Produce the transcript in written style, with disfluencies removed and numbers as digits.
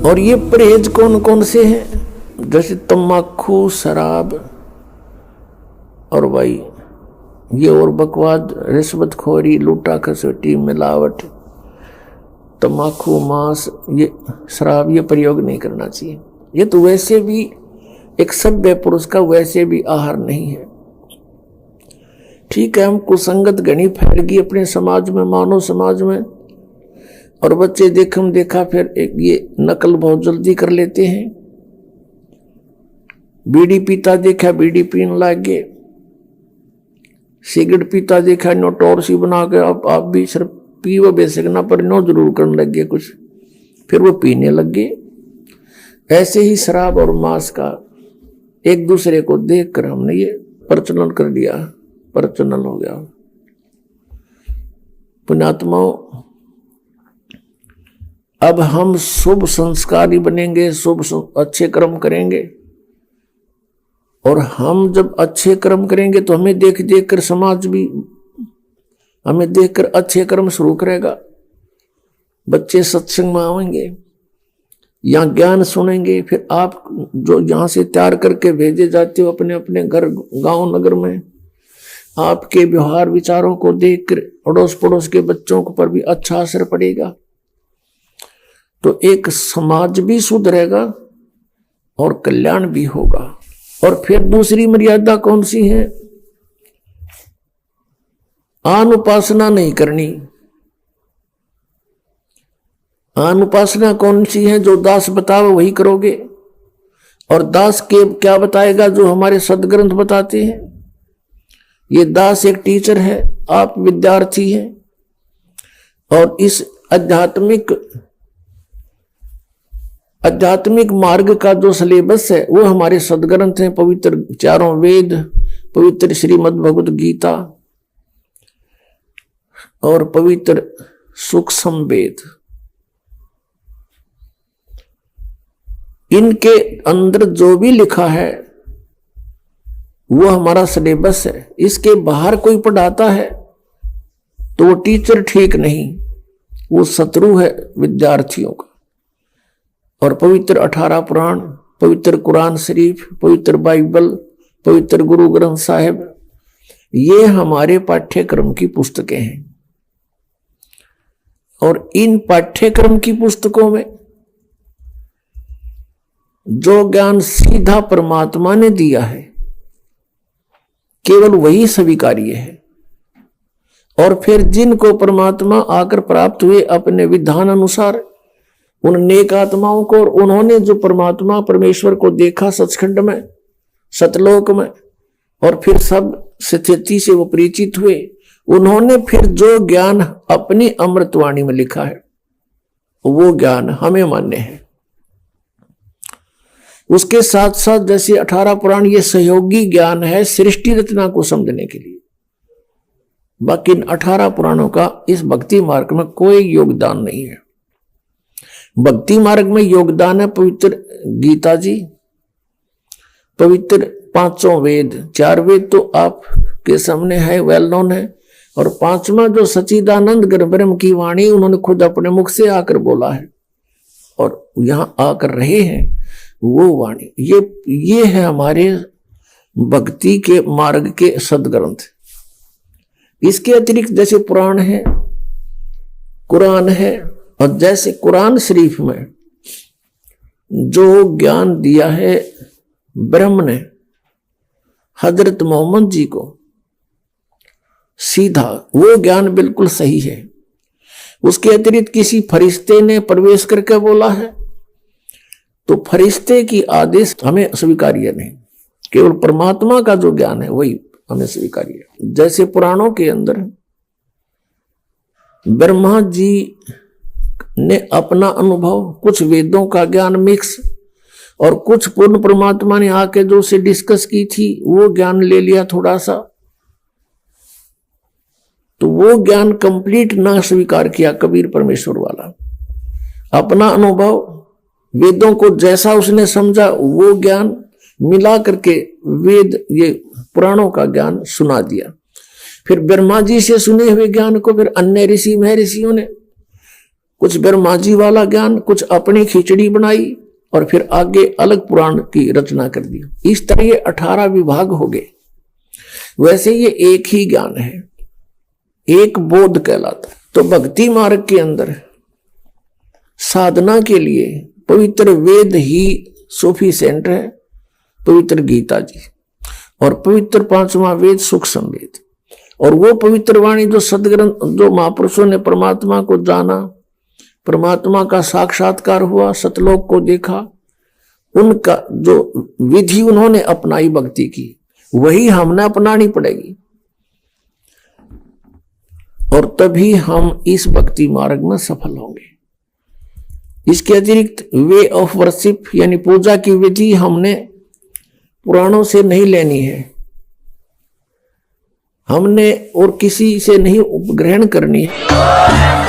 और ये परहेज कौन कौन से हैं? जैसे तम्बाकू, शराब और भाई ये और बकवाद, रिश्वतखोरी, लूटा खसोटी, मिलावट, तम्बाकू, मांस, ये शराब, ये प्रयोग नहीं करना चाहिए। ये तो वैसे भी एक सभ्य पुरुष का वैसे भी आहार नहीं है। ठीक है, हम कुसंगत घनी फैल गई अपने समाज में, मानव समाज में, और बच्चे देखम देखा फिर एक ये नकल बहुत जल्दी कर लेते हैं। बीड़ी पीता देखा बीड़ी पीने लग गए, सिगरेट पीता देखा नो टॉर्सी बना के आप भी सिर्फ पीवो बेसिक ना पर नो जरूर करने लग गए कुछ, फिर वो पीने लग गए। ऐसे ही शराब और मांस का एक दूसरे को देखकर हमने ये प्रचलन कर दिया, प्रचलन हो गया। पुण्यात्माओं, अब हम शुभ संस्कारी बनेंगे, शुभ अच्छे कर्म करेंगे, और हम जब अच्छे कर्म करेंगे तो हमें देख देख कर समाज भी हमें देखकर अच्छे कर्म शुरू करेगा। बच्चे सत्संग में आएंगे, यहाँ ज्ञान सुनेंगे, फिर आप जो यहाँ से तैयार करके भेजे जाते हो अपने अपने घर गांव नगर में, आपके व्यवहार विचारों को देखकर अड़ोस पड़ोस के बच्चों पर भी अच्छा असर पड़ेगा। तो एक समाज भी सुधरेगा और कल्याण भी होगा। और फिर दूसरी मर्यादा कौन सी है? आन उपासना नहीं करनी। आन उपासना कौन सी है? जो दास बताओ वही करोगे। और दास के क्या बताएगा? जो हमारे सदग्रंथ बताते हैं। ये दास एक टीचर है, आप विद्यार्थी हैं, और इस आध्यात्मिक मार्ग का जो सिलेबस है वो हमारे सदग्रंथ हैं, पवित्र चारों वेद, पवित्र श्रीमद् भगवत गीता और पवित्र सूक्ष्म वेद। इनके अंदर जो भी लिखा है वो हमारा सिलेबस है। इसके बाहर कोई पढ़ाता है तो वो टीचर ठीक नहीं, वो शत्रु है विद्यार्थियों का। और पवित्र 18 पुराण, पवित्र कुरान शरीफ, पवित्र बाइबल, पवित्र गुरु ग्रंथ साहिब, ये हमारे पाठ्यक्रम की पुस्तकें हैं। और इन पाठ्यक्रम की पुस्तकों में जो ज्ञान सीधा परमात्मा ने दिया है केवल वही स्वीकार्य है। और फिर जिनको परमात्मा आकर प्राप्त हुए अपने विधान अनुसार, उन नेक आत्माओं को, और उन्होंने जो परमात्मा परमेश्वर को देखा सचखंड में, सतलोक में, और फिर सब स्थिति से वो परिचित हुए, उन्होंने फिर जो ज्ञान अपनी अमृतवाणी में लिखा है वो ज्ञान हमें मान्य है। उसके साथ साथ जैसे 18 पुराण ये सहयोगी ज्ञान है सृष्टि रचना को समझने के लिए। बाकी 18 पुराणों का इस भक्ति मार्ग में कोई योगदान नहीं है। भक्ति मार्ग में योगदान है पवित्र गीता जी, पवित्र 5 वेद, 4 वेद तो आपके सामने है, वेल नोन है, और 5वां जो सच्चिदानंद ब्रह्म की वाणी उन्होंने खुद अपने मुख से आकर बोला है और यहां आकर रहे हैं, वो वाणी ये है हमारे भक्ति के मार्ग के सदग्रंथ। इसके अतिरिक्त जैसे पुराण है, कुरान है, और जैसे कुरान शरीफ में जो ज्ञान दिया है ब्रह्म ने हजरत मोहम्मद जी को सीधा, वो ज्ञान बिल्कुल सही है। उसके अतिरिक्त किसी फरिश्ते ने प्रवेश करके बोला है तो फरिश्ते की आदेश हमें स्वीकार्य नहीं, केवल परमात्मा का जो ज्ञान है वही हमें स्वीकार्य है। जैसे पुराणों के अंदर ब्रह्मा जी ने अपना अनुभव, कुछ वेदों का ज्ञान मिक्स, और कुछ पूर्ण परमात्मा ने आके जो उसे डिस्कस की थी वो ज्ञान ले लिया थोड़ा सा, तो वो ज्ञान कंप्लीट ना स्वीकार किया कबीर परमेश्वर वाला। अपना अनुभव, वेदों को जैसा उसने समझा वो ज्ञान मिला करके वेद, ये पुराणों का ज्ञान सुना दिया। फिर ब्रह्मा जी से सुने हुए ज्ञान को फिर अन्य ऋषि महर्षियों ने कुछ ब्रह्मा जी वाला ज्ञान, कुछ अपनी खिचड़ी बनाई और फिर आगे अलग पुराण की रचना कर दी। इस तरह ये 18 विभाग हो गए। वैसे ये एक ही ज्ञान है, एक बोध कहलाता है। तो भक्ति मार्ग के अंदर साधना के लिए पवित्र वेद ही सफिशिएंट है, पवित्र गीता जी, और पवित्र 5वां वेद सुख संवेद, और वो पवित्र वाणी जो सदग्रंथ, जो महापुरुषों ने परमात्मा को जाना, परमात्मा का साक्षात्कार हुआ, सतलोक को देखा, उनका जो विधि उन्होंने अपनाई भक्ति की, वही हमने अपनानी पड़ेगी। और तभी हम इस भक्ति मार्ग में सफल होंगे। इसके अतिरिक्त वे ऑफ वर्शिप यानी पूजा की विधि हमने पुराणों से नहीं लेनी है, हमने और किसी से नहीं ग्रहण करनी है।